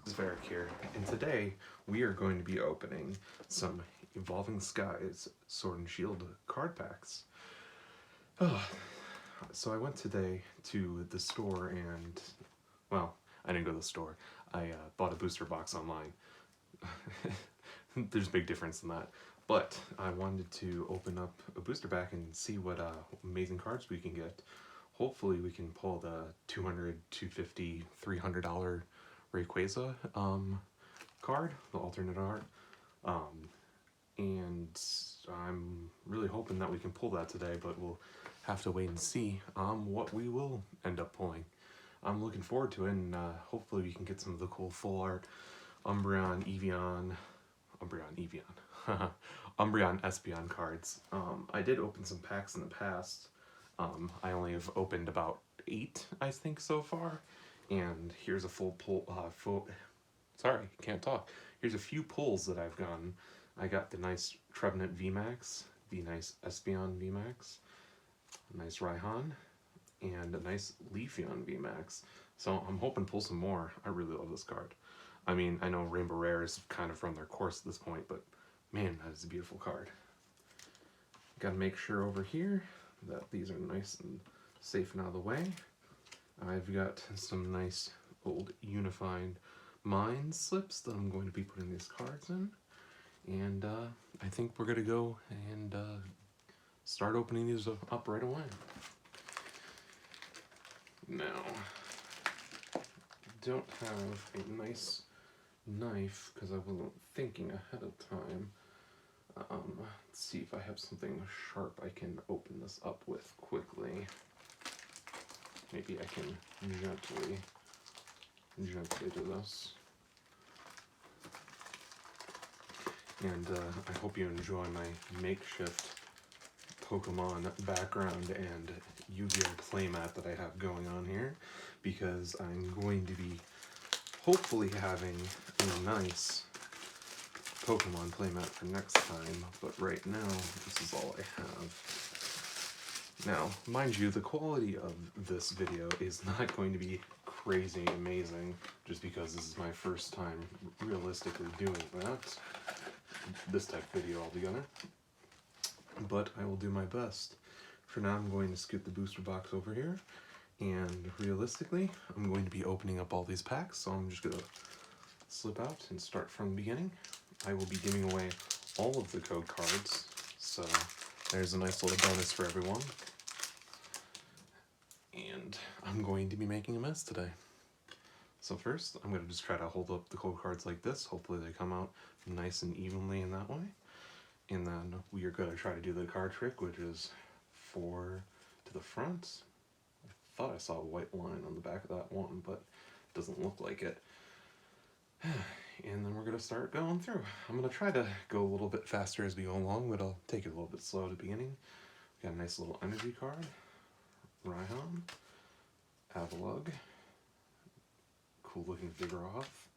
It's Varric here, and today we are going to be opening some Evolving Skies Sword and Shield card packs. So I went today to the store and, well, I didn't go to the store. I bought a booster box online. There's a big difference in that. But I wanted to open up a booster pack and see what amazing cards we can get. Hopefully we can pull the $200, $250, $300 Rayquaza card, the alternate art. And I'm really hoping that we can pull that today, but we'll have to wait and see what we will end up pulling. I'm looking forward to it, and hopefully we can get some of the cool full art Umbreon Espeon cards. I did open some packs in the past. I only have opened about 8, I think, so far. And here's a sorry, can't talk. Here's a few pulls that I've gotten. I got the nice Trevenant VMAX, the nice Espeon VMAX, a nice Raihan, and a nice Leafeon VMAX. So I'm hoping to pull some more. I really love this card. I mean, I know Rainbow Rare is kind of run their course at this point, but man, that is a beautiful card. Gotta make sure over here that these are nice and safe and out of the way. I've got some nice old Unified Mind slips that I'm going to be putting these cards in. And I think we're going to go and start opening these up right away. Now, don't have a nice knife because I wasn't thinking ahead of time. Let's see if I have something sharp I can open this up with quickly. Maybe I can gently do this. And I hope you enjoy my makeshift Pokemon background and Yu-Gi-Oh! Playmat that I have going on here, because I'm going to be hopefully having a nice Pokemon playmat for next time, but right now, this is all I have. Now, mind you, the quality of this video is not going to be crazy amazing, just because this is my first time realistically doing that, this type of video altogether, but I will do my best. For now, I'm going to scoot the booster box over here, and realistically, I'm going to be opening up all these packs, so I'm just going to slip out and start from the beginning. I will be giving away all of the code cards, so there's a nice little bonus for everyone. And I'm going to be making a mess today. So first, I'm going to just try to hold up the code cards like this. Hopefully they come out nice and evenly in that way. And then we are going to try to do the card trick, which is 4 to the front. I thought I saw a white line on the back of that one, but it doesn't look like it. And then we're going to start going through. I'm going to try to go a little bit faster as we go along, but I'll take it a little bit slow at the beginning. We got a nice little energy card. Raihan. Avalugg. Cool looking Vigoroth.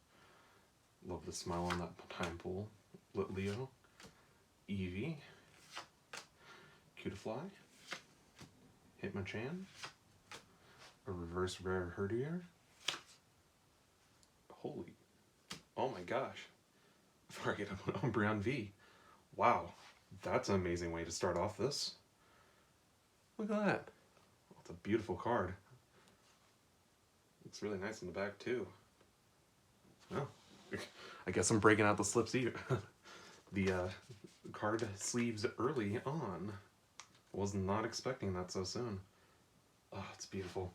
Love the smile on that time pool. Leo. Eevee. Cutiefly. Hitmonchan. A reverse rare Herdier. Holy. Oh my gosh. Before I get an Umbreon V. Wow. That's an amazing way to start off this. Look at that. It's a beautiful card. It's really nice in the back too. Well, I guess I'm breaking out the slips even. The card sleeves early on. Was not expecting that so soon. Oh, it's beautiful.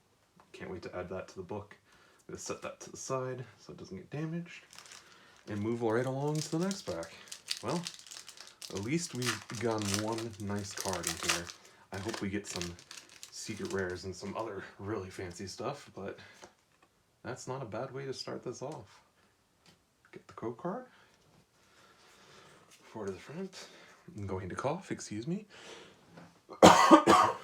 Can't wait to add that to the book. I'm going to set that to the side so it doesn't get damaged. And move right along to the next pack. Well, at least we've gotten one nice card in here. I hope we get some secret rares and some other really fancy stuff, but that's not a bad way to start this off. Get the code card. 4 to the front. I'm going to cough, excuse me. I'll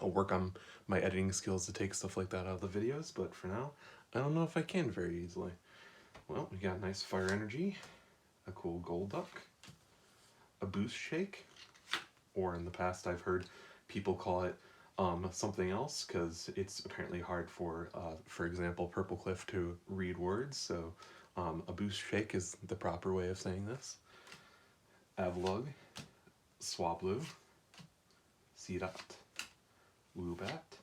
work on my editing skills to take stuff like that out of the videos, but for now, I don't know if I can very easily. Well, we got a nice Fire Energy, a cool Golduck, a Boost Shake, or in the past I've heard people call it Something else, because it's apparently hard for example, Purple Cliff to read words, so a boost shake is the proper way of saying this. Avlog, Swablu, Seedot, Woobat,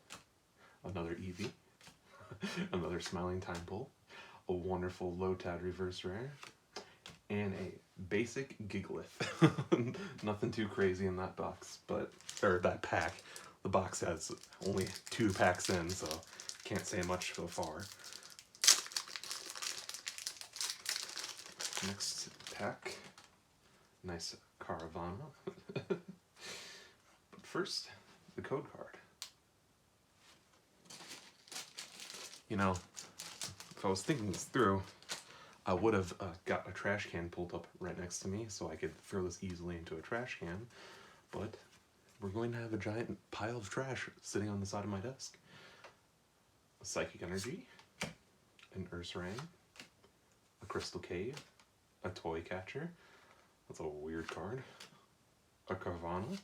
another Eevee, another Smiling Time Pull, a wonderful Lotad reverse rare, and a basic Gigalith. Nothing too crazy in that box, or that pack. The box has only 2 packs in, so can't say much so far. Next pack, nice Caravana. But first, the code card. You know, if I was thinking this through, I would have got a trash can pulled up right next to me so I could throw this easily into a trash can, but we're going to have a giant pile of trash sitting on the side of my desk. A Psychic Energy, an Ursaring, a Crystal Cave, a Toy Catcher, that's a weird card, a Carvanha,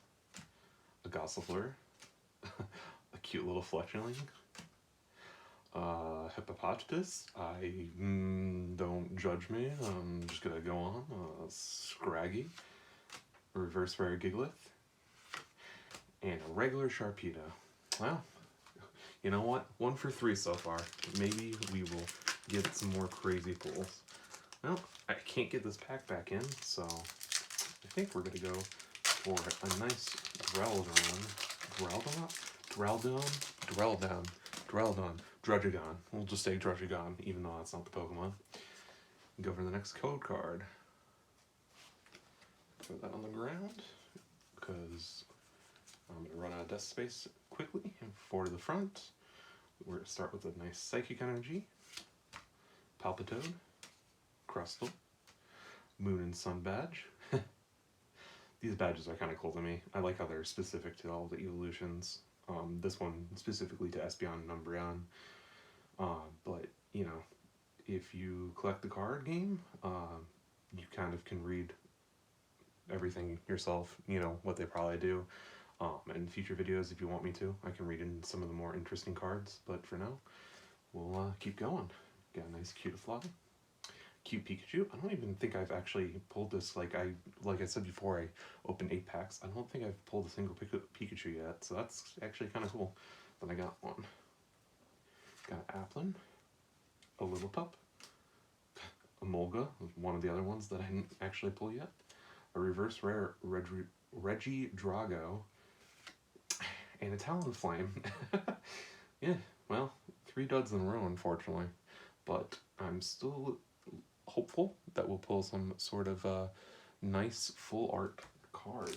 a Gossifleur, a cute little Fletchling, Hippopotamus, don't judge me, I'm just gonna go on, Scraggy, a reverse rare Gigalith, and a regular Sharpedo. Well, you know what? 1 for 3 so far. Maybe we will get some more crazy pulls. Well, I can't get this pack back in, so I think we're gonna go for a nice Druddigon. We'll just say Druddigon, even though that's not the Pokemon. Go for the next code card. Put that on the ground, because I'm going to run out of desk space quickly. And 4 to the front. We're going to start with a nice Psychic Energy, Palpitoad, Crustle, Moon and Sun badge. These badges are kind of cool to me. I like how they're specific to all the evolutions. This one specifically to Espeon and Umbreon. But, you know, if you collect the card game, you kind of can read everything yourself, you know, what they probably do. In future videos, if you want me to, I can read in some of the more interesting cards. But for now, we'll keep going. Got a nice Cutiefly. Cute Pikachu. I don't even think I've actually pulled this, like I said before, I opened 8 packs. I don't think I've pulled a single Pikachu yet, so that's actually kind of cool that I got one. Got an Applin, a Lillipup, a Molga, one of the other ones that I didn't actually pull yet, a reverse rare Regidrago, and a Talonflame. Yeah, well, 3 duds in a row, unfortunately, but I'm still hopeful that we'll pull some sort of nice full art card.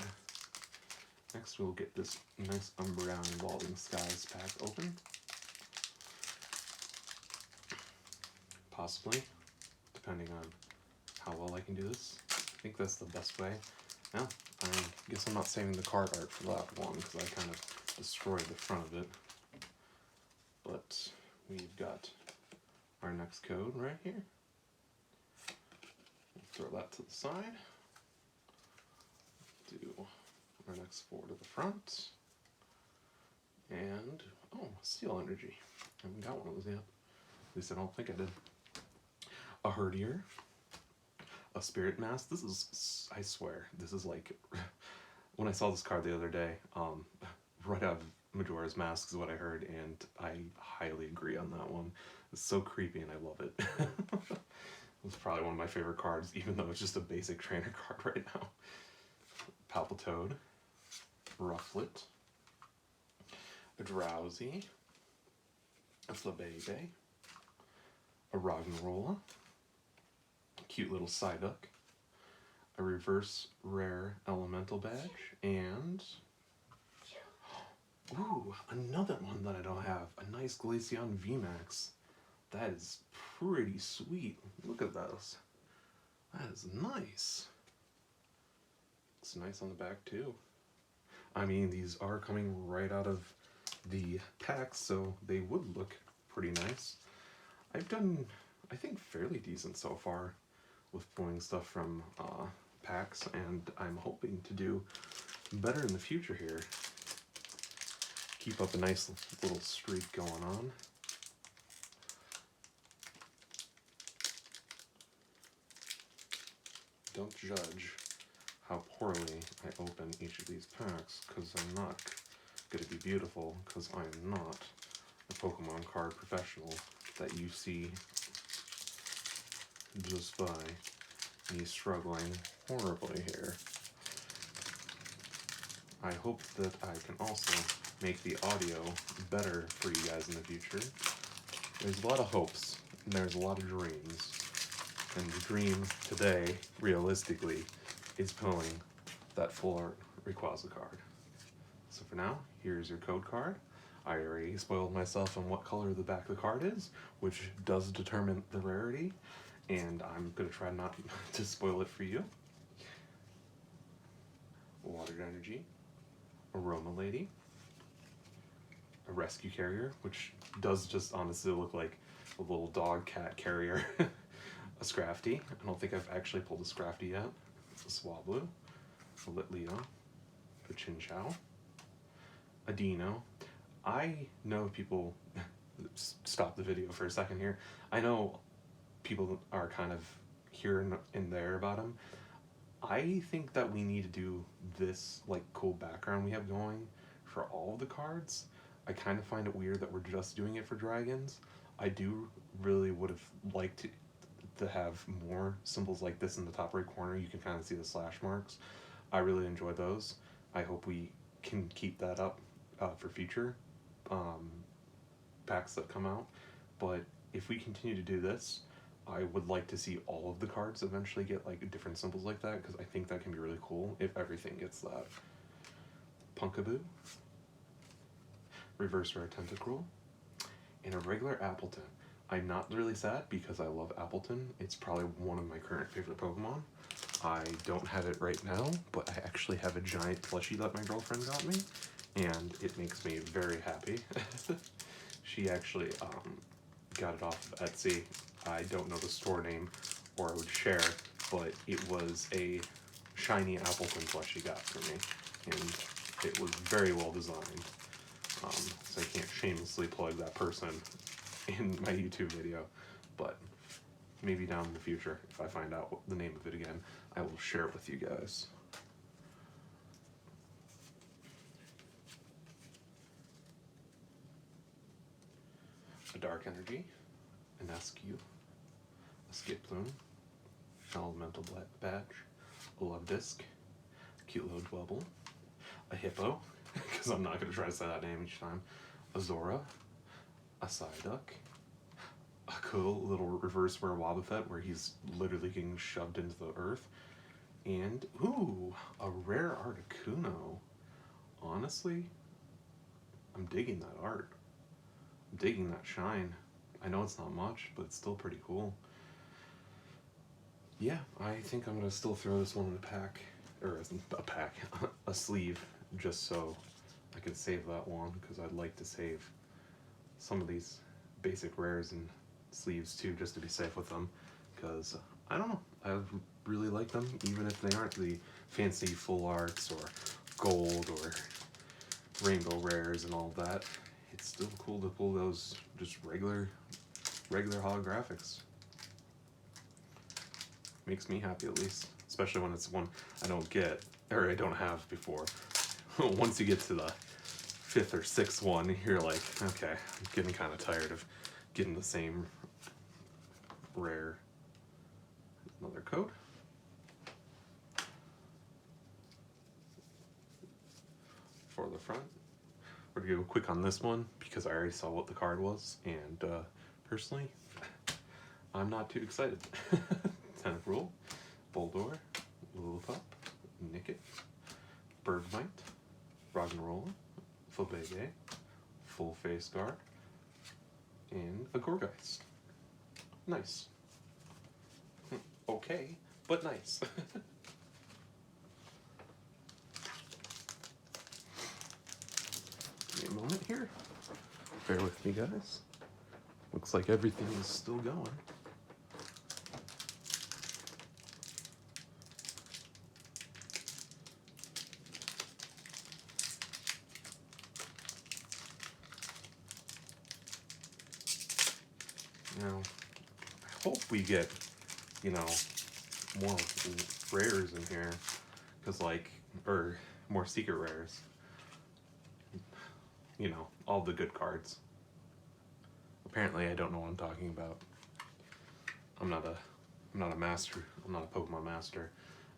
Next, we'll get this nice Umbreon Evolving Skies pack open. Possibly, depending on how well I can do this. I think that's the best way. Now, I guess I'm not saving the card art for that one, because I kind of destroyed the front of it. But we've got our next code right here. Throw that to the side. Do our next 4 to the front. And, oh, Steel Energy. I haven't got one of those yet. At least I don't think I did. A Herdier. A Spirit Mask. This is, I swear, this is like, when I saw this card the other day, right out of Majora's Mask is what I heard, and I highly agree on that one. It's so creepy and I love it. It's probably one of my favorite cards, even though it's just a basic trainer card right now. Palpitoad, Rufflet, a Drowsy, a Flabébé, a Roggenrola, a cute little Psyduck, a reverse rare elemental badge, and ooh, another one that I don't have, a nice Glaceon VMAX. That is pretty sweet. Look at those. That is nice. It's nice on the back too. I mean, these are coming right out of the packs, so they would look pretty nice. I've done, I think, fairly decent so far with pulling stuff from packs, and I'm hoping to do better in the future here. keep up a nice little streak going on. Don't judge how poorly I open each of these packs, because I'm not going to be beautiful, because I am not a Pokemon card professional that you see just by me struggling horribly here. I hope that I can also make the audio better for you guys in the future. There's a lot of hopes, and there's a lot of dreams. And the dream today, realistically, is pulling that full art Rayquaza card. So for now, here's your code card. I already spoiled myself on what color the back of the card is, which does determine the rarity, and I'm going to try not to spoil it for you. Water Energy, Aroma Lady, a Rescue Carrier, which does just honestly look like a little dog-cat carrier, a Scrafty. I don't think I've actually pulled a Scrafty yet. A Swablu, a Litleo, a Chinchou, a Dino. I know people, stop the video for a second here, I know people are kind of here and there about him. I think that we need to do this like cool background we have going for all of the cards. I kind of find it weird that we're just doing it for dragons. I do really would have liked to have more symbols like this in the top right corner. You can kind of see the slash marks. I really enjoy those. I hope we can keep that up for future packs that come out. But if we continue to do this, I would like to see all of the cards eventually get like different symbols like that, because I think that can be really cool if everything gets that. Punkaboo, Reverse Rare Tentacruel, and a regular Appleton. I'm not really sad because I love Appleton. It's probably one of my current favorite Pokemon. I don't have it right now, but I actually have a giant plushie that my girlfriend got me, and it makes me very happy. She actually got it off of Etsy. I don't know the store name, or I would share, but it was a shiny Appleton plush she got for me, and it was very well designed. So I can't shamelessly plug that person in my YouTube video, but maybe down in the future, if I find out the name of it again, I will share it with you guys. A Dark Energy, an SQ, a Skiploom, an Elemental Badge, a Love Disc, a cute little Dwebble, a Hippo, because I'm not going to try to say that name each time, a Zora, a Psyduck, a cool little reverse rare Wobbuffet where he's literally getting shoved into the earth, and, ooh, a rare Articuno. Honestly, I'm digging that art. I'm digging that shine. I know it's not much, but it's still pretty cool. Yeah, I think I'm going to still throw this one in a pack, or a sleeve, just so I can save that one, because I'd like to save some of these basic rares and sleeves too, just to be safe with them, because I don't know, I really like them, even if they aren't the fancy full arts or gold or rainbow rares and all that. It's still cool to pull those just regular holographics. Makes me happy, at least, especially when it's one I don't get, or I don't have before. Once you get to the 5th or 6th one, you're like, okay, I'm getting kind of tired of getting the same rare. Another code. For the front. We're gonna go quick on this one because I already saw what the card was, and personally, I'm not too excited. Tentacruel, Boldore, Lillipup, Nickit, Bergmite, Roggenrola, Flabébé, Full Face Guard, and a Gourgeist. Nice. Okay, but nice. Give me a moment here. Bear with me, guys. Looks like everything is still going. you know, I hope we get, you know, more rares in here, because like, or more secret rares, you know, all the good cards. Apparently I don't know what I'm talking about. I'm not a master. I'm not a Pokemon master.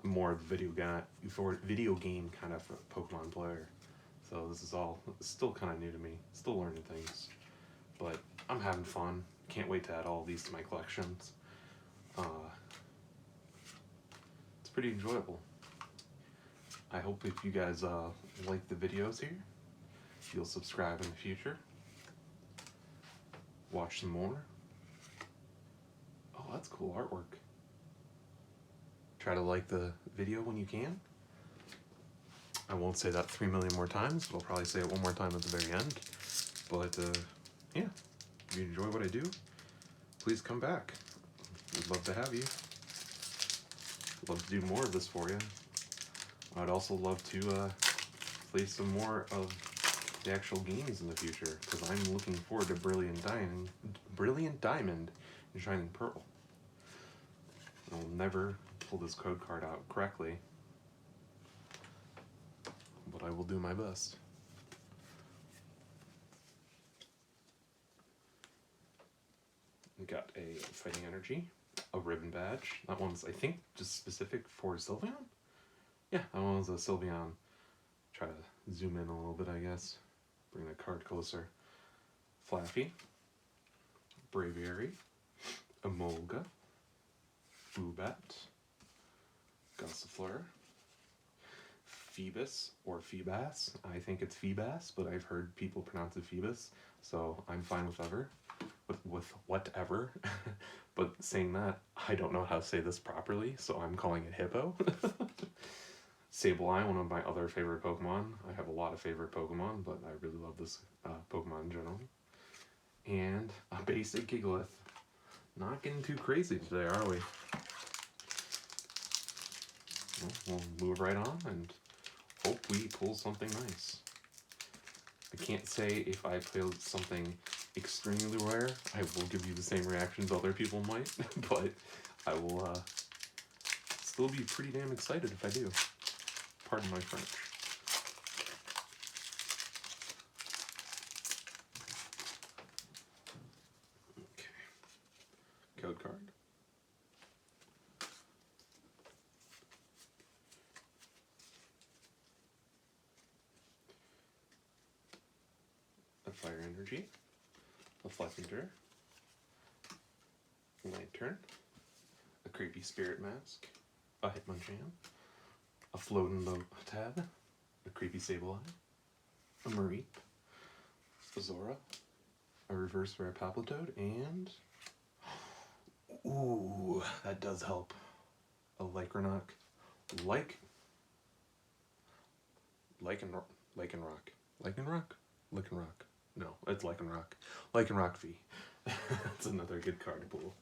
I'm more of a video game kind of Pokemon player. So this is all still kind of new to me. Still learning things, but I'm having fun. Can't wait to add all these to my collections. It's pretty enjoyable. I hope if you guys like the videos here, you'll subscribe in the future. Watch some more. Oh, that's cool artwork. Try to like the video when you can. I won't say that 3 million more times, but I'll probably say it one more time at the very end. But yeah, if you enjoy what I do, please come back. I'd love to have you. I'd love to do more of this for you. I'd also love to play some more of the actual games in the future, because I'm looking forward to Brilliant Diamond and Shining Pearl. I'll never pull this code card out correctly, but I will do my best. We got a Fighting Energy, a Ribbon Badge. That one's, I think, just specific for Sylveon? Yeah, that one's a Sylveon. Try to zoom in a little bit, I guess. Bring the card closer. Flaffy, Braviary, Emolga, Boobat, Gossifleur, Phoebus or Feebas. I think it's Feebas, but I've heard people pronounce it Phoebus, so I'm fine with whatever. But saying that, I don't know how to say this properly, so I'm calling it Hippo. Sableye, one of my other favorite Pokemon. I have a lot of favorite Pokemon, but I really love this Pokemon in general. And a basic Gigalith. Not getting too crazy today, are we? Well, we'll move right on and hope we pull something nice. I can't say if I pull something extremely rare, I will give you the same reactions other people might, but I will still be pretty damn excited if I do. Pardon my French. Okay. Code card. A Fire Energy. A Fluffinger. Lantern. A Creepy Spirit Mask. A Hitmonchan. A Floating Lotad, a Creepy Sableye, a Mareep, a Zora, a Reverse Rare Palpitoad, and... Ooh, that does help. A Lycanroc. Lycanroc? No, it's Lycanroc. Lycanroc V. That's another good card to pull.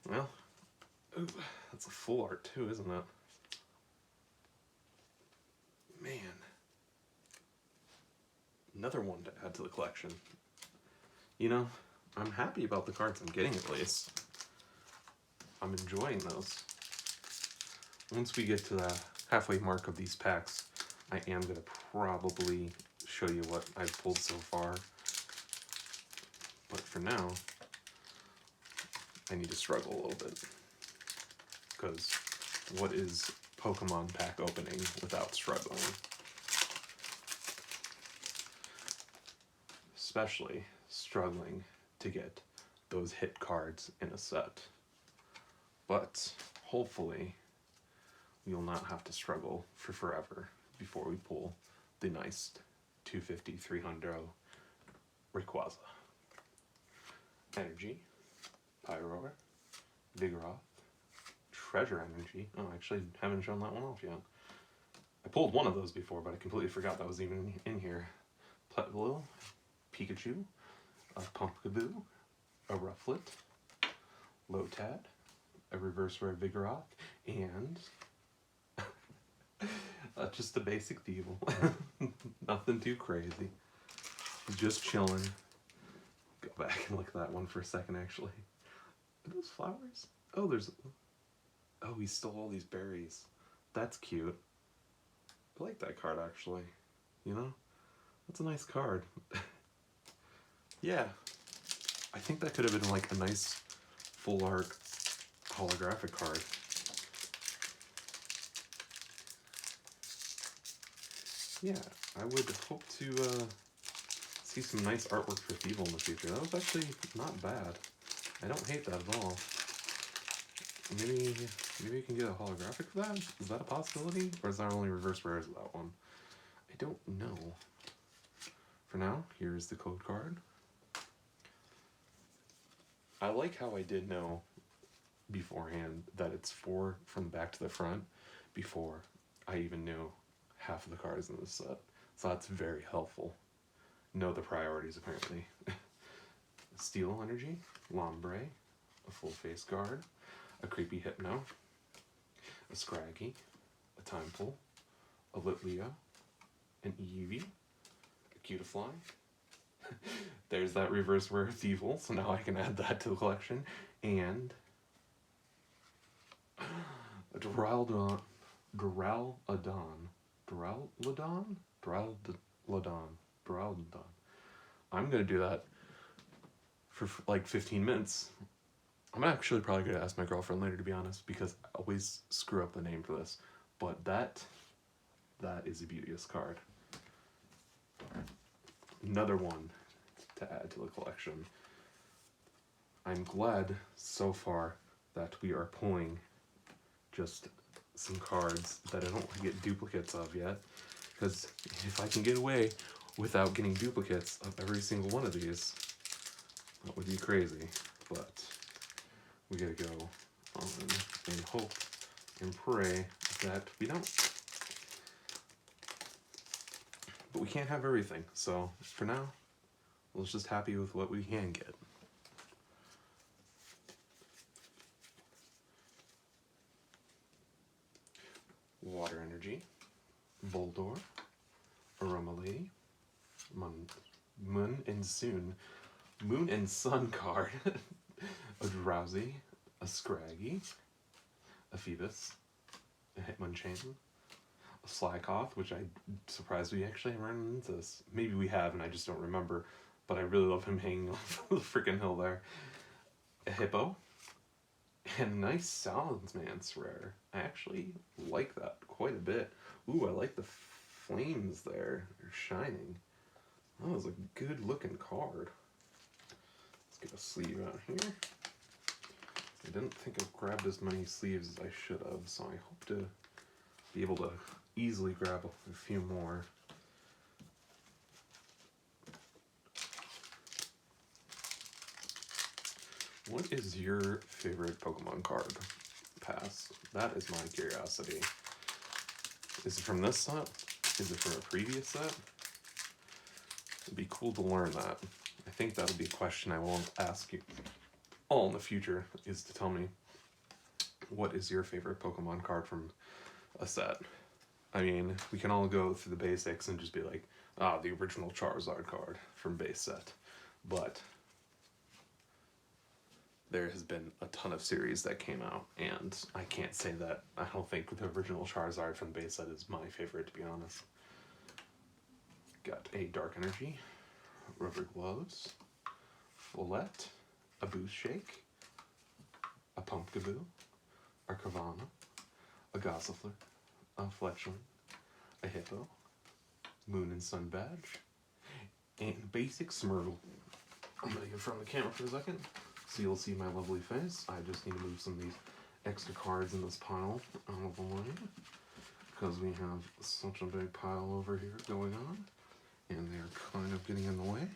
Well, ooh, that's a full art too, isn't it? Man, another one to add to the collection. You know, I'm happy about the cards I'm getting at least. I'm enjoying those. Once we get to the halfway mark of these packs, I am going to probably show you what I've pulled so far. But for now, I need to struggle a little bit. Because what is Pokemon pack opening without struggling? Especially struggling to get those hit cards in a set. But hopefully we'll not have to struggle for forever before we pull the nice 250, 300 Rayquaza. Energy, Pyroar, Vigoroth, Treasure Energy. Oh, I actually haven't shown that one off yet. I pulled one of those before, but I completely forgot that was even in here. Pletwell, Pikachu, a Pumpkaboo, a Rufflet, Lotad, a Reverse Rare Vigoroth, and just a basic Deevil. Nothing too crazy. Just chilling. back and look at that one for a second, actually. Are those flowers? Oh, there's... Oh, he stole all these berries. That's cute. I like that card, actually. You know? That's a nice card. Yeah. I think that could have been like a nice full art holographic card. Yeah, I would hope to see some nice artwork for Thievul in the future. That was actually not bad. I don't hate that at all. Maybe you can get a holographic for that? Is that a possibility? Or is there only reverse rares of that one? I don't know. For now, here's the code card. I like how I did know beforehand that it's 4 from the back to the front before I even knew half of the cards in this set. So that's very helpful. Know the priorities, apparently. Steel Energy, Lombre, a full face guard, a creepy Hypno, a Scraggy, a Timeful, a Litleo, an Eevee, a Cutiefly. There's that reverse rare Thievul, so now I can add that to the collection. And a Duraludon. I'm gonna do that for like 15 minutes. I'm actually probably gonna ask my girlfriend later, to be honest, because I always screw up the name for this. But that is a beauteous card. Another one to add to the collection. I'm glad so far that we are pulling just some cards that I don't want to get duplicates of yet, because if I can get away without getting duplicates of every single one of these, that would be crazy. But we gotta go on and hope and pray that we don't. But we can't have everything, so for now, let's just happy with what we can get. Water Energy, Boldor, Aroma Lady, Moon and Sun card, a Drowsy, a Scraggy, a Phoebus, a Hitmonchan, a Slakoth, which I'm surprised we actually haven't run into this. Maybe we have and I just don't remember, but I really love him hanging off the freaking hill there. A Hippo, and a nice Salazman's rare. I actually like that quite a bit. Ooh, I like the flames there. They're shining. That was a good looking card. Let's get a sleeve out here. I didn't think I grabbed as many sleeves as I should have, so I hope to be able to easily grab a few more. What is your favorite Pokemon card? Pass. That is my curiosity. Is it from this set? Is it from a previous set? It'd be cool to learn that. I think that'll be a question I will ask you all in the future, is to tell me what is your favorite Pokemon card from a set. I mean, we can all go through the basics and just be like, the original Charizard card from base set. But there has been a ton of series that came out, and I can't say that I don't think the original Charizard from the base set is my favorite, to be honest. Got a Dark Energy, Rubber Gloves, Follette, a Boost Shake, a Pumpkaboo, a Carvanha, a Gossifleur, a Fletchling, a Hippo, Moon and Sun Badge, and basic Smurgle. I'm gonna get in front of the camera for a second so you'll see my lovely face. I just need to move some of these extra cards in this pile out of the way, because we have such a big pile over here going on, and they're kind of getting in the way.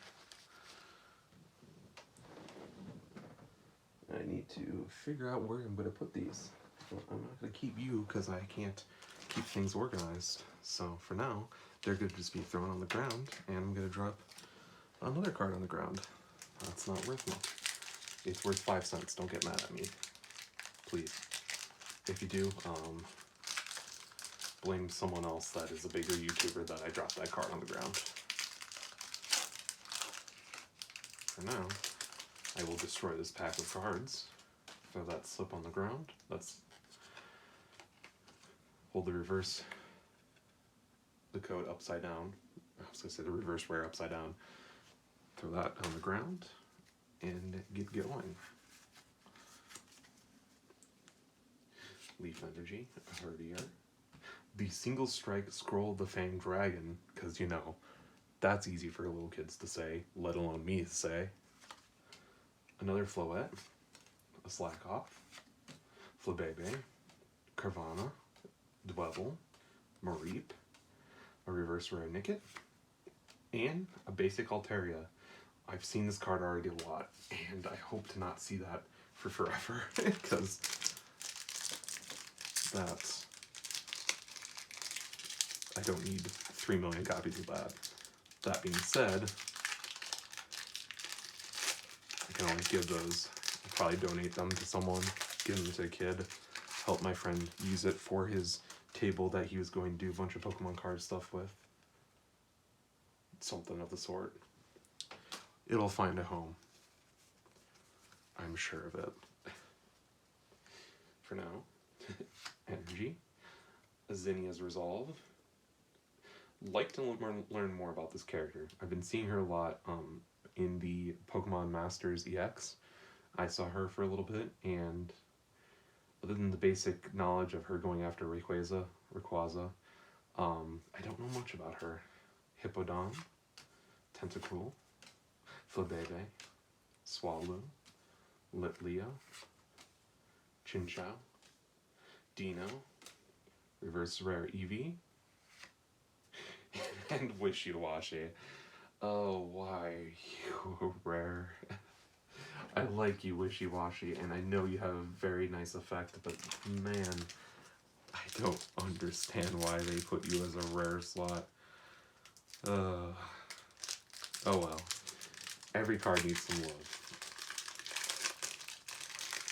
I need to figure out where I'm going to put these. But I'm not going to keep you because I can't keep things organized. So for now, they're going to just be thrown on the ground, and I'm going to drop another card on the ground. That's not worth much. It's worth 5 cents. Don't get mad at me, please. If you do, blame someone else that is a bigger YouTuber that I dropped that card on the ground. For now, I will destroy this pack of cards. Throw that slip on the ground. Let's hold the reverse, the code upside down. I was going to say the reverse rare upside down. Throw that on the ground and get going. Leaf Energy, Herdier. The Single Strike Scroll of the Fanged Dragon, because, you know, that's easy for little kids to say, let alone me to say. Another Floette, a Slack Off, Flabebe, Carvana, Dwebble, Mareep, a Reverse Rare Nicket, and a basic Altaria. I've seen this card already a lot, and I hope to not see that for forever, because that's... I don't need 3 million copies of that. That being said, I can always give those. I'll probably donate them to someone, give them to a kid, help my friend use it for his table that he was going to do a bunch of Pokemon card stuff with. Something of the sort. It'll find a home. I'm sure of it. For now, Energy, Zinnia's Resolve. Like to learn more about this character. I've been seeing her a lot in the Pokemon Masters EX. I saw her for a little bit, and other than the basic knowledge of her going after Rayquaza, I don't know much about her. Hippowdon, Tentacool, Flabebe, Swallow, Litleo, Chinchou, Dino, Reverse Rare Eevee, and Wishy-Washy. Oh, why you rare. I like you, Wishy-Washy, and I know you have a very nice effect, but man, I don't understand why they put you as a rare slot. Oh well. Every card needs some love.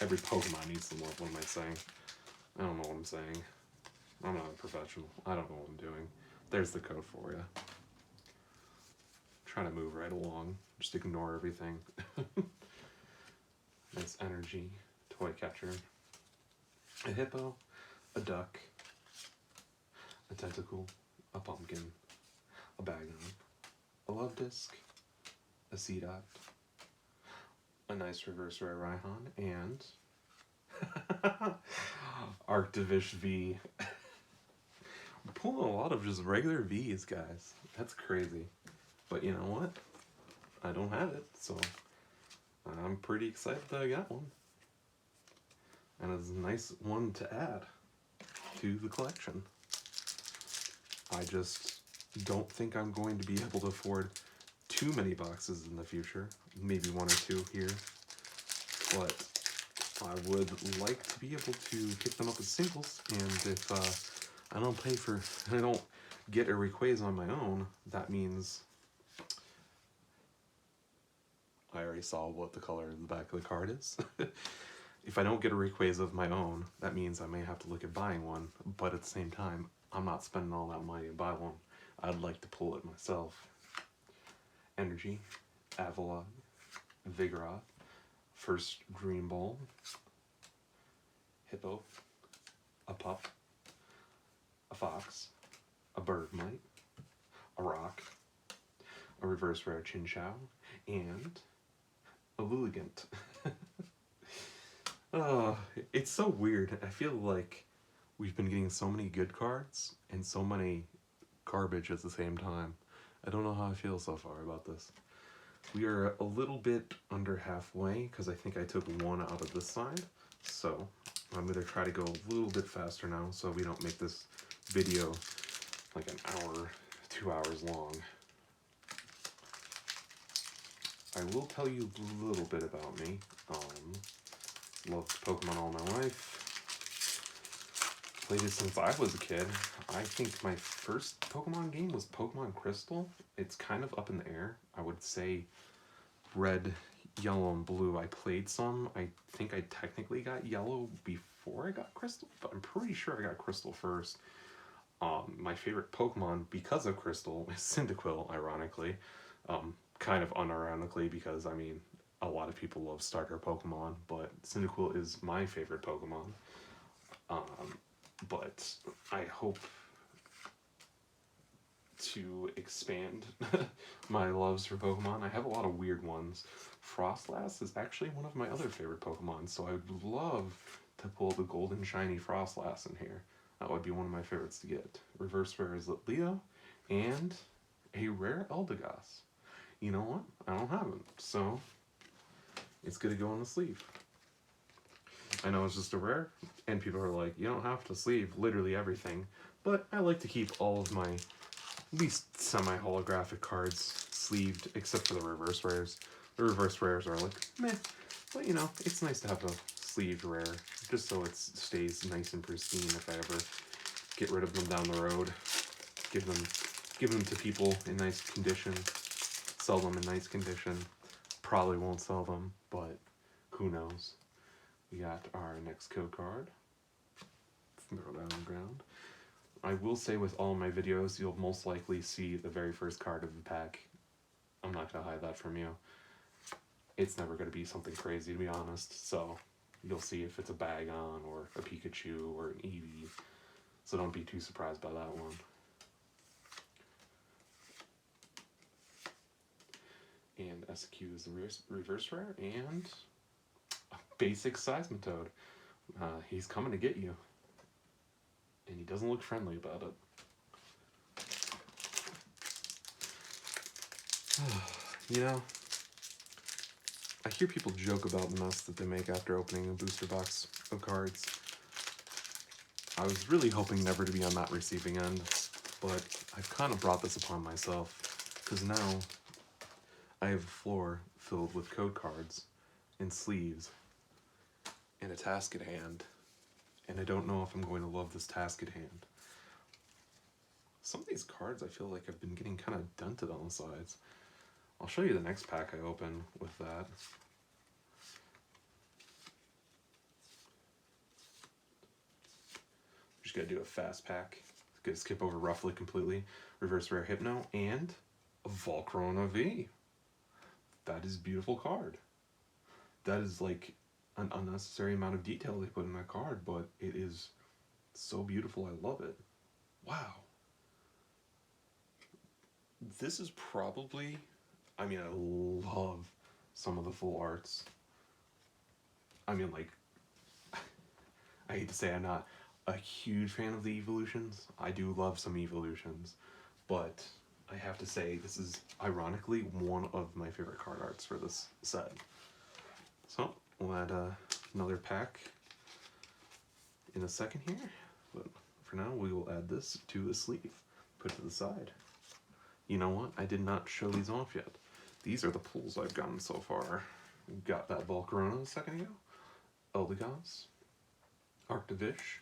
Every Pokemon needs some love, what am I saying? I don't know what I'm saying. I'm not a professional. I don't know what I'm doing. There's the code for you. Trying to move right along. Just ignore everything. Nice Energy, Toy Catcher, a Hippo, a Duck, a Tentacool, a Pumpkin, a Bagon, a Love Disc, a Seedot, a nice Reverse Rare Raihan, and Arctivish V. We're pulling a lot of just regular V's, guys. That's crazy. But you know what? I don't have it, so I'm pretty excited that I got one. And it's a nice one to add to the collection. I just don't think I'm going to be able to afford too many boxes in the future. Maybe one or two here. But I would like to be able to pick them up as singles, and if I don't get a Rayquaza on my own, that means I already saw what the color of the back of the card is. If I don't get a Rayquaza of my own, that means I may have to look at buying one, but at the same time, I'm not spending all that money to buy one. I'd like to pull it myself. Energy, Avalon, Vigoroth, first Dream Ball, Hippo, a Pup, a Fox, a Bergmite, a Rock, a Reverse Rare Chinchou, and a Lilligant. It's so weird. I feel like we've been getting so many good cards and so many garbage at the same time. I don't know how I feel so far about this. We are a little bit under halfway because I think I took one out of this side. So I'm going to try to go a little bit faster now so we don't make this video like an hour, 2 hours long. I will tell you a little bit about me. Loved Pokemon all my life. Played it since I was a kid. I think my first Pokemon game was Pokemon Crystal. It's kind of up in the air. I would say Red, Yellow, and Blue. I played some. I think I technically got Yellow before I got Crystal, but I'm pretty sure I got Crystal first. My favorite Pokemon because of Crystal is Cyndaquil, ironically. Kind of unironically because, I mean, a lot of people love starter Pokemon, but Cyndaquil is my favorite Pokemon. But I hope to expand my loves for Pokemon. I have a lot of weird ones. Frostlass is actually one of my other favorite Pokemon, so I would love to pull the golden shiny Frostlass in here. That would be one of my favorites to get. Reverse rare is Litleo, and a rare Eldegoss. You know what? I don't have it, so it's gonna go on the sleeve. I know it's just a rare, and people are like, you don't have to sleeve literally everything, but I like to keep all of my at least semi-holographic cards sleeved, except for the reverse rares. The reverse rares are like, meh, but you know, it's nice to have a sleeved rare, just so it stays nice and pristine if I ever get rid of them down the road. Give them to people in nice condition, sell them in nice condition. Probably won't sell them, but who knows. We got our next code card. Throw that on the ground. I will say with all my videos, you'll most likely see the very first card of the pack. I'm not going to hide that from you. It's never going to be something crazy, to be honest, so you'll see if it's a Bagon or a Pikachu or an Eevee, so don't be too surprised by that one. And SQ is the reverse rare, and a basic Seismitoad. He's coming to get you. And he doesn't look friendly about it. You know, I hear people joke about the mess that they make after opening a booster box of cards. I was really hoping never to be on that receiving end, but I've kind of brought this upon myself, because now I have a floor filled with code cards and sleeves and a task at hand. And I don't know if I'm going to love this task at hand. Some of these cards I feel like I've been getting kind of dented on the sides. I'll show you the next pack I open with that. Just gotta do a fast pack. Gonna skip over Roughly completely. Reverse rare Hypno and a Volcarona V. That is a beautiful card. That is like an unnecessary amount of detail they put in that card, but it is so beautiful. I love it. Wow. This is probably, I mean, I love some of the full arts. I mean, like, I hate to say I'm not a huge fan of the evolutions. I do love some evolutions, but I have to say this is ironically one of my favorite card arts for this set. So we'll add another pack in a second here, but for now we will add this to a sleeve, put it to the side. You know what? I did not show these off yet. These are the pulls I've gotten so far. Got that Volcarona a second ago, Eldegoss, Arctovish,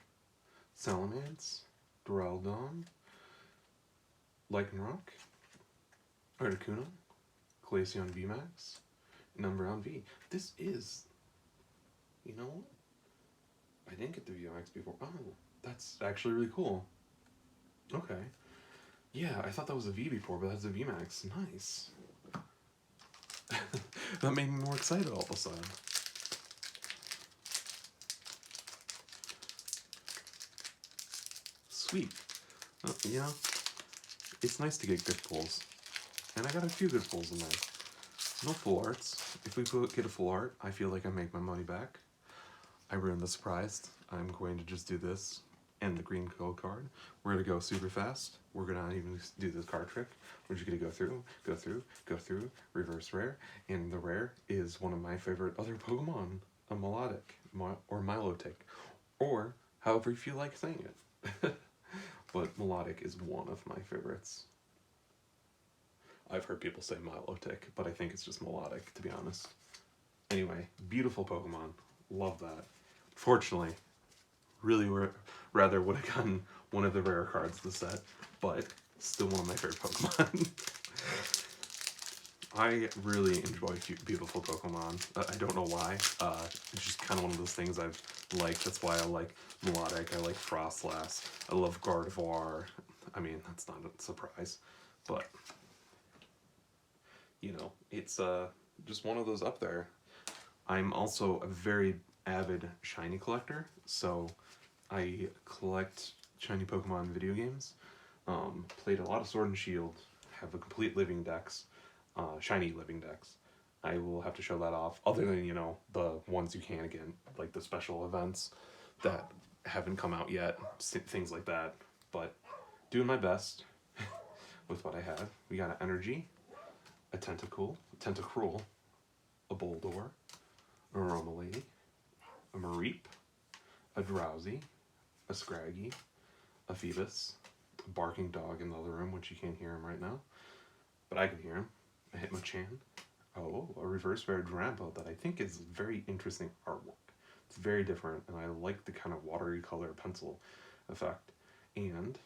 Salamence, Duraludon, Lycanroc, Articuno, Glaceon VMAX, and Umbreon V. This is, you know what? I didn't get the VMAX before. Oh, that's actually really cool. Okay. Yeah, I thought that was a V before, but that's a VMAX. Nice. That made me more excited all of a sudden. Sweet. You know, it's nice to get good pulls. And I got a few good pulls in there. No full arts. If we get a full art, I feel like I make my money back. I ruined the surprise. I'm going to just do this and the green code card. We're going to go super fast. We're going to not even do this card trick. We're just going to go through, reverse rare. And the rare is one of my favorite other Pokemon, a Melodic, or Milotic, or however you feel like saying it. But Melodic is one of my favorites. I've heard people say Milotic, but I think it's just Melodic, to be honest. Anyway, beautiful Pokemon. Love that. Fortunately, really rather would have gotten one of the rare cards of the set, but still one of my favorite Pokemon. I really enjoy beautiful Pokemon. I don't know why. It's just kind of one of those things I've liked. That's why I like Melodic. I like Frostlass. I love Gardevoir. I mean, that's not a surprise, but you know, it's just one of those up there. I'm also a very avid shiny collector, so I collect shiny Pokemon video games. Played a lot of Sword and Shield, have a complete living dex, shiny living dex. I will have to show that off, other than, you know, the ones you can again, like the special events that haven't come out yet, things like that. But doing my best with what I have. We got an Energy, a Tentacruel, a Boldore, a Romalady, a Mareep, a Drowsy, a Scraggy, a Phoebus, a barking dog in the other room, which you can't hear him right now, but I can hear him, a Hitmonchan, a reverse rare Drampo that I think is very interesting artwork. It's very different, and I like the kind of watery color pencil effect. And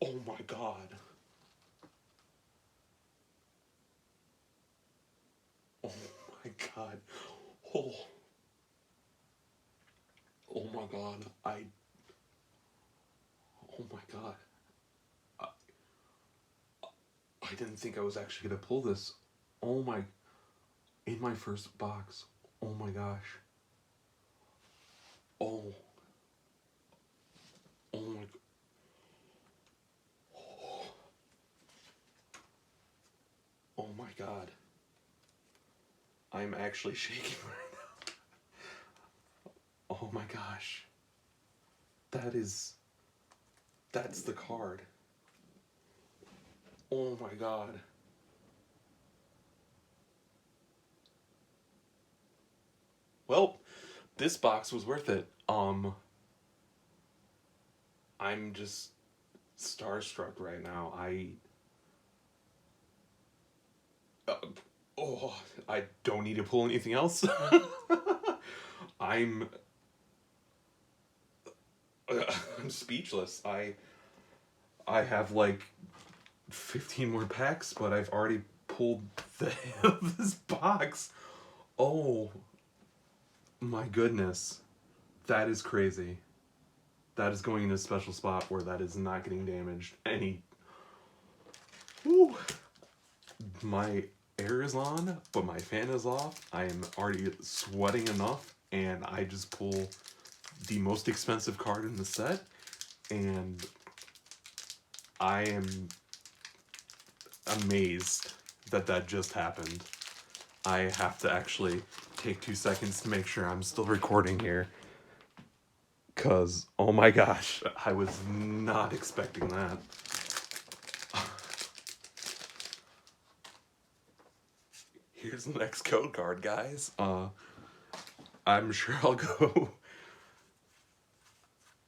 oh my god. Oh my god. Oh. Oh my god. Oh my god. I didn't think I was actually gonna pull this. Oh my. In my first box. Oh my gosh. Oh. Oh my. Oh my god. I'm actually shaking right now. Oh my gosh. That's the card. Oh my god. Well, this box was worth it. I'm just starstruck right now. Uh, I don't need to pull anything else. I'm I'm speechless. I have like 15 more packs, but I've already pulled this box. Oh my goodness. That is crazy. That is going in a special spot where that is not getting damaged. Whew. My air is on, but my fan is off. I am already sweating enough, and I just pull the most expensive card in the set, and I am amazed that just happened. I have to actually take 2 seconds to make sure I'm still recording here. Cause, oh my gosh, I was not expecting that. Here's the next code card, guys. I'm sure I'll go.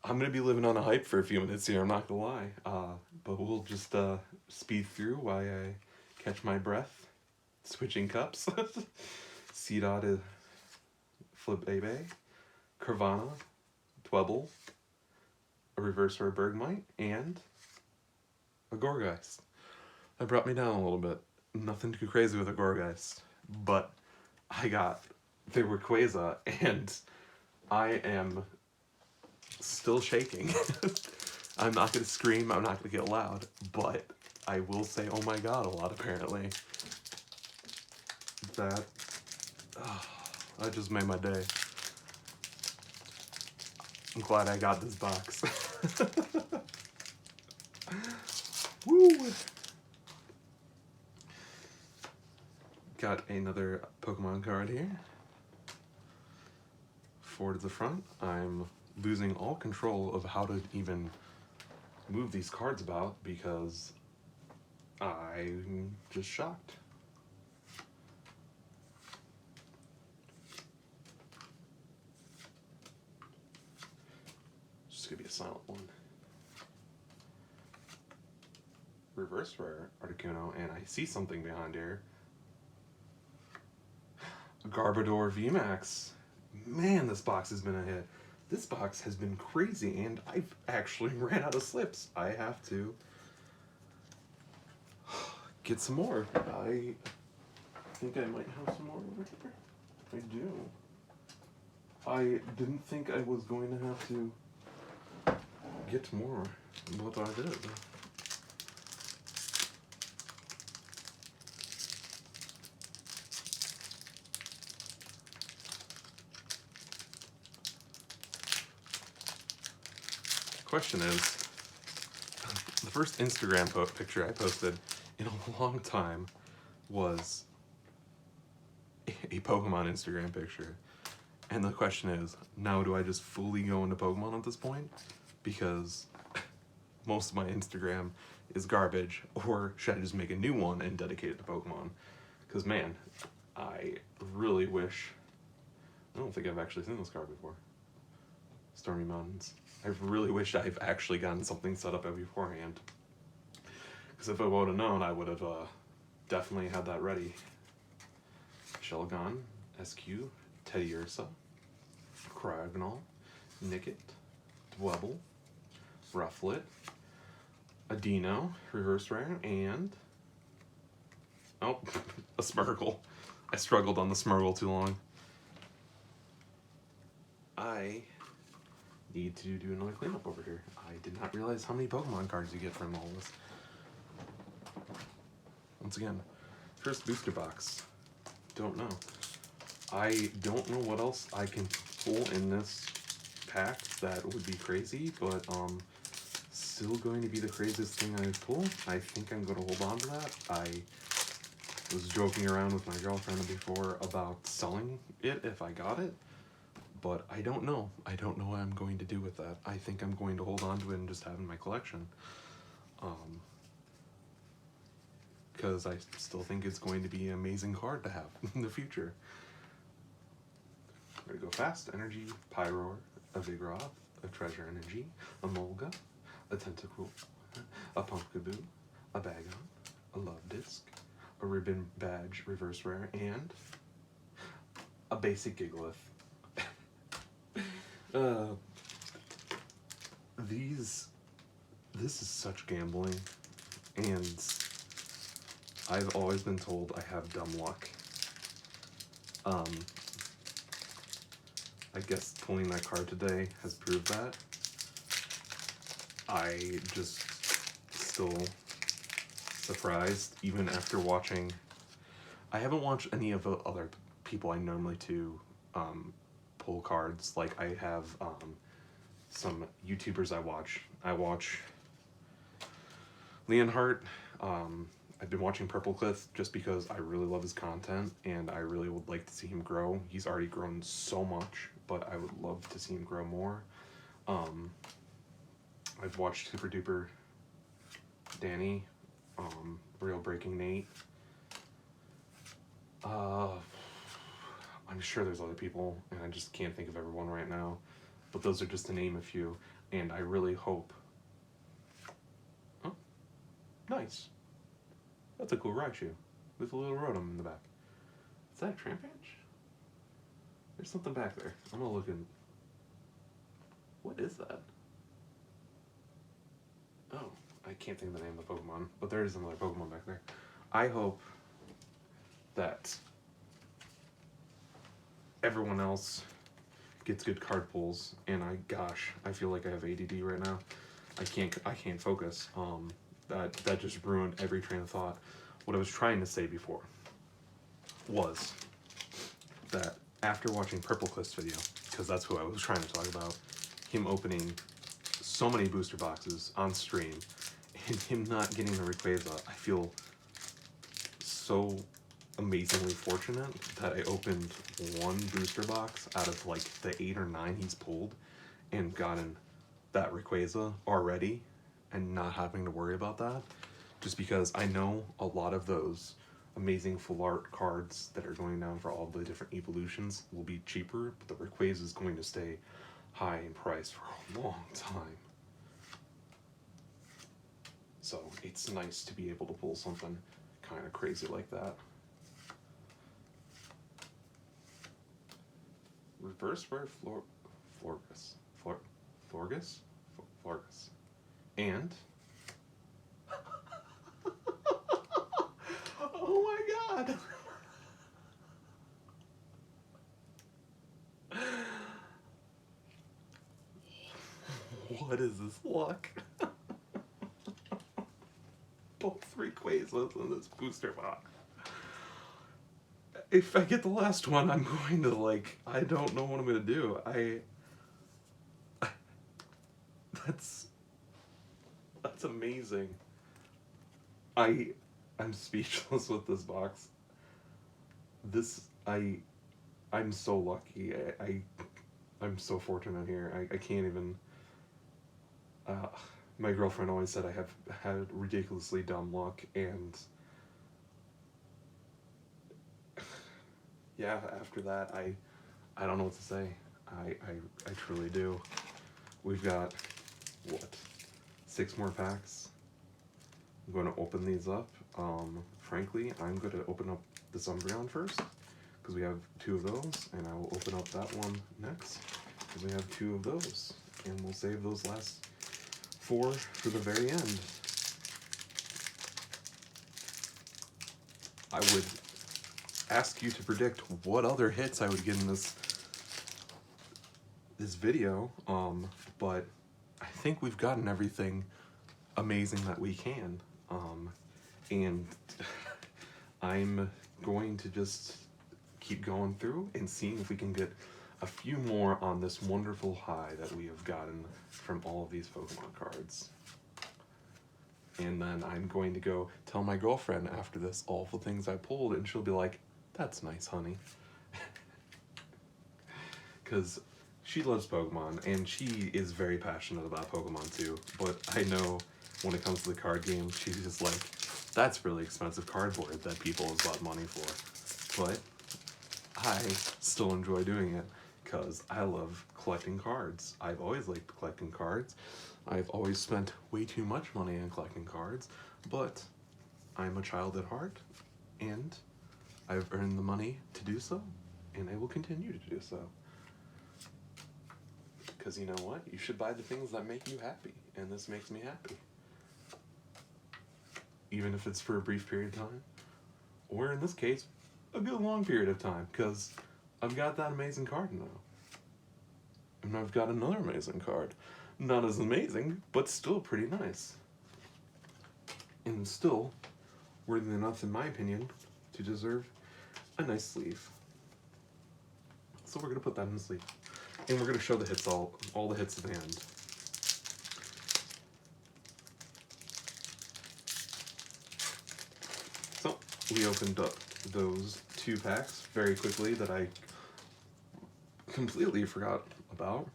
I'm gonna be living on a hype for a few minutes here, I'm not gonna lie. But we'll just speed through while I catch my breath. Switching cups. C-Dot, Flabébé, Carvana, Twebble, a reverse rare Bergmite, and a Gourgeist. That brought me down a little bit. Nothing too crazy with a Gourgeist, but I got the Rayquaza, and I am still shaking. I'm not gonna scream, I'm not gonna get loud, but I will say oh my god a lot apparently. That just made my day. I'm glad I got this box. Woo! Got another Pokemon card here. 4 to the front. I'm losing all control of how to even move these cards about because I'm just shocked. It's just gonna be a silent one. Reverse rare Articuno, and I see something behind here. Garbodor VMAX. Man, this box has been a hit. This box has been crazy, and I've actually ran out of slips. I have to get some more. I think I might have some more over here. I do. I didn't think I was going to have to get more what I did. Question is, the first Instagram picture I posted in a long time was a Pokemon Instagram picture. And the question is, now do I just fully go into Pokemon at this point? Because most of my Instagram is garbage, or should I just make a new one and dedicate it to Pokemon? Because man, I really wish, I don't think I've actually seen this card before. Stormy Mountains. I really wish I've actually gotten something set up beforehand. Because if I would have known, I would have definitely had that ready. Shelgon, SQ, Teddy Ursa, Cryogonal, Nickit, Dwebble, Rufflet, Adino, Reverse Rare, and... oh, a Smirgle. I struggled on the Smirgle too long. I need to do another cleanup over here. I did not realize how many Pokemon cards you get from all this. Once again, first booster box. Don't know. I don't know what else I can pull in this pack that would be crazy, but still going to be the craziest thing I pull. I think I'm going to hold on to that. I was joking around with my girlfriend before about selling it if I got it, but I don't know. I don't know what I'm going to do with that. I think I'm going to hold on to it and just have it in my collection. Because I still think it's going to be an amazing card to have in the future. I'm going to go fast. Energy, Pyroar, a Vigoroth, a Treasure Energy, a Molga, a Tentacool, a Pumpkaboo, a Bagon, a Love Disc, a Ribbon Badge Reverse Rare, and a basic Gigalith. This is such gambling, and I've always been told I have dumb luck. I guess pulling that card today has proved that. I just still surprised, even after watching. I haven't watched any of the other people I normally do pull cards. Like I have some YouTubers I watch. I watch Leonhardt. I've been watching Purple Cliff just because I really love his content and I really would like to see him grow. He's already grown so much, but I would love to see him grow more. I've watched Super Duper Danny, Real Breaking Nate. I'm sure there's other people, and I just can't think of everyone right now. But those are just to name a few, and I really hope... oh, nice. That's a cool Raichu, with a little Rotom in the back. Is that a Trampage? There's something back there. I'm gonna look in... what is that? Oh, I can't think of the name of the Pokemon, but there is another Pokemon back there. I hope that everyone else gets good card pulls, and I feel like I have ADD right now. I can't focus. That just ruined every train of thought. What I was trying to say before was that after watching Purple Cliff's video, because that's who I was trying to talk about, him opening so many booster boxes on stream, and him not getting the Rayquaza, I feel so amazingly fortunate that I opened one booster box out of like the 8 or 9 he's pulled and gotten that Rayquaza already and not having to worry about that, just because I know a lot of those amazing full art cards that are going down for all the different evolutions will be cheaper, but the Rayquaza is going to stay high in price for a long time. So it's nice to be able to pull something kind of crazy like that. Reverse Rare Florgus? And... oh my god! What is this luck? Both 3 Quasas in this booster box. If I get the last one, I'm going to, like, I don't know what I'm going to do. That's amazing. I'm speechless with this box. I'm so lucky. I'm so fortunate here. I can't even. My girlfriend always said I have had ridiculously dumb luck, and yeah, after that, I don't know what to say. I truly do. We've got, what, 6 more packs. I'm going to open these up. Frankly, I'm going to open up this Umbreon first, because we have 2 of those, and I will open up that one next, because we have 2 of those, and we'll save those last 4 for the very end. I would ask you to predict what other hits I would get in this video, but I think we've gotten everything amazing that we can, and I'm going to just keep going through and seeing if we can get a few more on this wonderful high that we have gotten from all of these Pokemon cards. And then I'm going to go tell my girlfriend after this all the things I pulled, and she'll be like, "That's nice, honey." Because she loves Pokemon, and she is very passionate about Pokemon too, but I know when it comes to the card game, she's just like, "That's really expensive cardboard that people have bought money for." But I still enjoy doing it because I love collecting cards. I've always liked collecting cards. I've always spent way too much money on collecting cards, but I'm a child at heart, and I've earned the money to do so, and I will continue to do so. Because you know what? You should buy the things that make you happy, and this makes me happy. Even if it's for a brief period of time, or in this case, a good long period of time, because I've got that amazing card now. And I've got another amazing card. Not as amazing, but still pretty nice. And still worthy enough, in my opinion, to deserve a nice sleeve. So we're going to put that in the sleeve. And we're going to show the hits, all the hits at the end. So we opened up those 2 packs very quickly that I completely forgot about.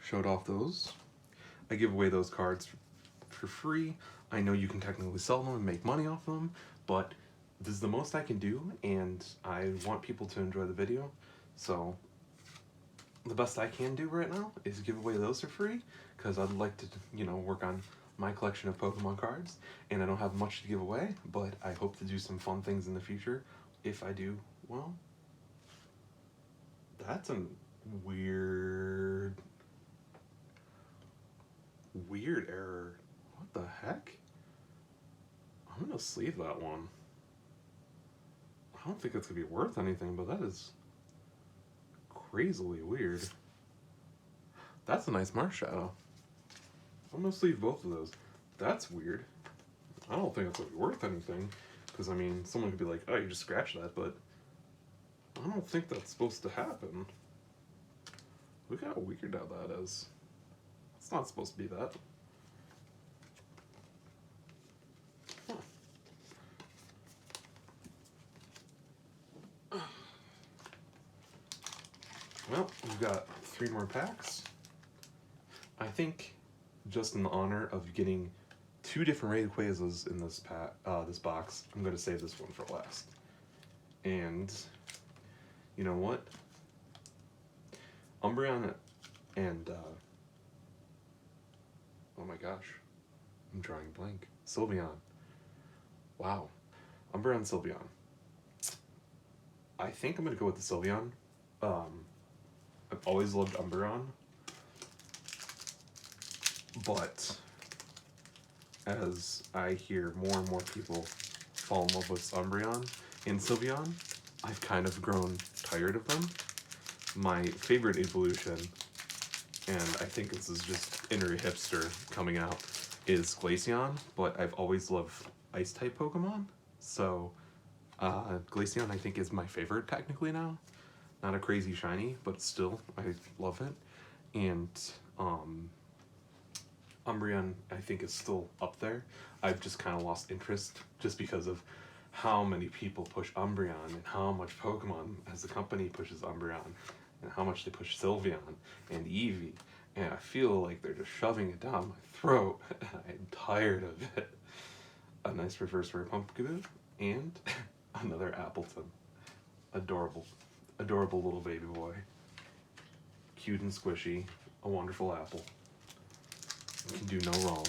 Showed off those. I give away those cards for free. I know you can technically sell them and make money off them, but this is the most I can do, and I want people to enjoy the video. So the best I can do right now is give away those for free, because I'd like to, work on my collection of Pokemon cards, and I don't have much to give away, but I hope to do some fun things in the future. If I do, well, that's a weird error. What the heck? I'm gonna sleeve that one. I don't think it's gonna be worth anything, but that is crazily weird. That's a nice Marshadow. I'm gonna sleeve both of those. That's weird. I don't think it's gonna be worth anything, because I mean, someone could be like, "Oh, you just scratched that," but I don't think that's supposed to happen. Look how weird how that is. It's not supposed to be that. Huh. Well, we've got 3 more packs. I think, just in the honor of getting 2 different Rayquazas in this box, I'm going to save this one for last. And you know what? Umbreon and oh my gosh, I'm drawing a blank. Sylveon. Wow. Umbreon, Sylveon. I think I'm gonna go with the Sylveon. I've always loved Umbreon, but as I hear more and more people fall in love with Umbreon and Sylveon, I've kind of grown tired of them. My favorite evolution and I think this is just inner hipster coming out, is Glaceon, but I've always loved Ice-type Pokemon, so Glaceon I think is my favorite technically now. Not a crazy shiny, but still, I love it. And Umbreon I think is still up there. I've just kind of lost interest just because of how many people push Umbreon and how much Pokemon as the company pushes Umbreon and how much they push Sylveon and Eevee. And I feel like they're just shoving it down my throat. I'm tired of it. A nice reverse rare Pumpkaboo and another Appleton. Adorable. Adorable little baby boy. Cute and squishy. A wonderful apple. Can do no wrong.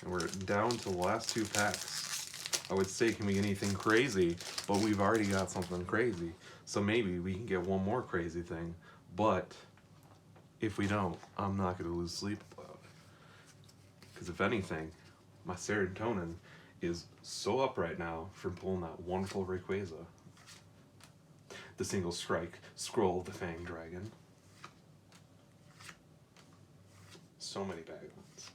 And we're down to the last 2 packs. I would say, can we get anything crazy? But we've already got something crazy. So maybe we can get one more crazy thing. But if we don't, I'm not going to lose sleep about it. Because if anything, my serotonin is so up right now from pulling that wonderful Rayquaza. The single strike scroll of the Fang Dragon. So many bad ones.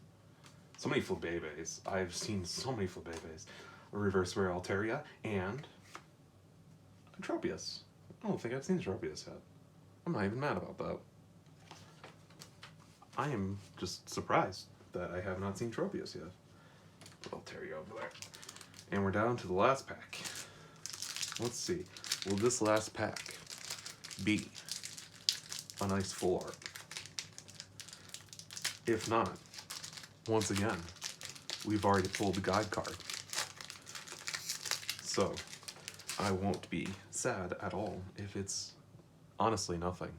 So many Flabébés. I've seen so many Flabébés. A reverse rare Altaria and a Tropius. I don't think I've seen Tropius yet. I'm not even mad about that. I am just surprised that I have not seen Tropius yet. Put Altaria over there. And we're down to the last pack. Let's see. Will this last pack be a nice full art? If not, once again, we've already pulled the guide card. So, I won't be sad at all if it's honestly nothing.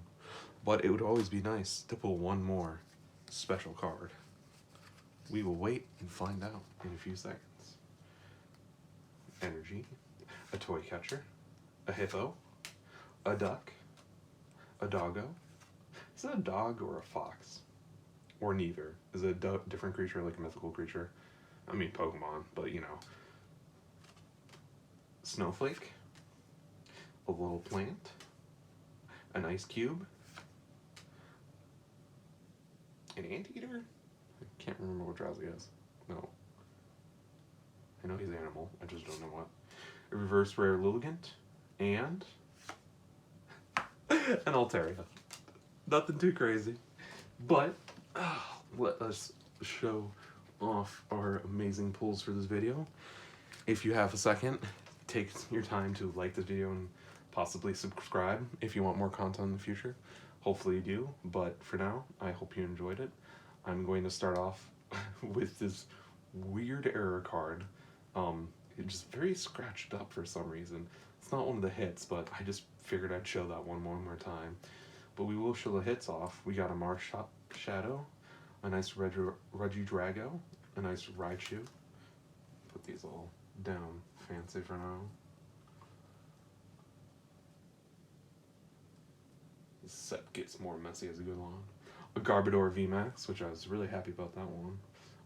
But it would always be nice to pull one more special card. We will wait and find out in a few seconds. Energy, a toy catcher, a hippo, a duck, a doggo. Is it a dog or a fox? Or neither? Is it a different creature, like a mythical creature? I mean Pokemon, but you know. Snowflake, a little plant, an ice cube, an anteater? I can't remember what Drowsy is. No. I know he's an animal, I just don't know what. A reverse rare Lilligant, and an Altaria. Nothing too crazy. But let us show off our amazing pulls for this video. If you have a second, take your time to like this video and possibly subscribe if you want more content in the future. Hopefully you do, but for now, I hope you enjoyed it. I'm going to start off with this weird error card. It's just very scratched up for some reason. It's not one of the hits, but I just figured I'd show that one more time. But we will show the hits off. We got a Marsh Shadow, a nice Regidrago, a nice Raichu. Put these all down fancy for now. This set gets more messy as we go along. A Garbodor VMAX, which I was really happy about that one.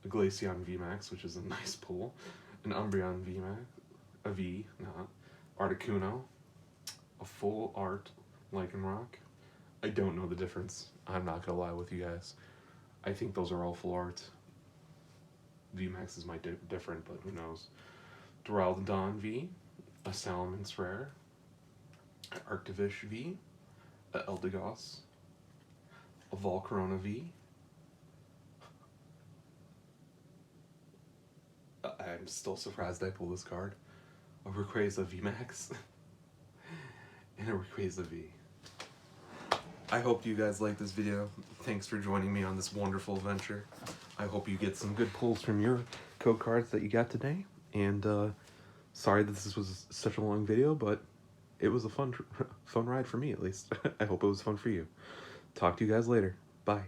A Glaceon VMAX, which is a nice pull. An Umbreon VMAX, a V, not. Articuno, a full art Lycanroc. I don't know the difference. I'm not gonna lie with you guys. I think those are all full art. VMAXs might be different, but who knows. Duraludon V, a Salamence Rare, an Arctivish V, a Eldegoss, a Volcarona V. I'm still surprised I pulled this card. A Rayquaza VMAX and a Rayquaza V. I hope you guys liked this video. Thanks for joining me on this wonderful adventure. I hope you get some good pulls from your code cards that you got today. And sorry that this was such a long video, but it was a fun ride for me at least. I hope it was fun for you. Talk to you guys later. Bye.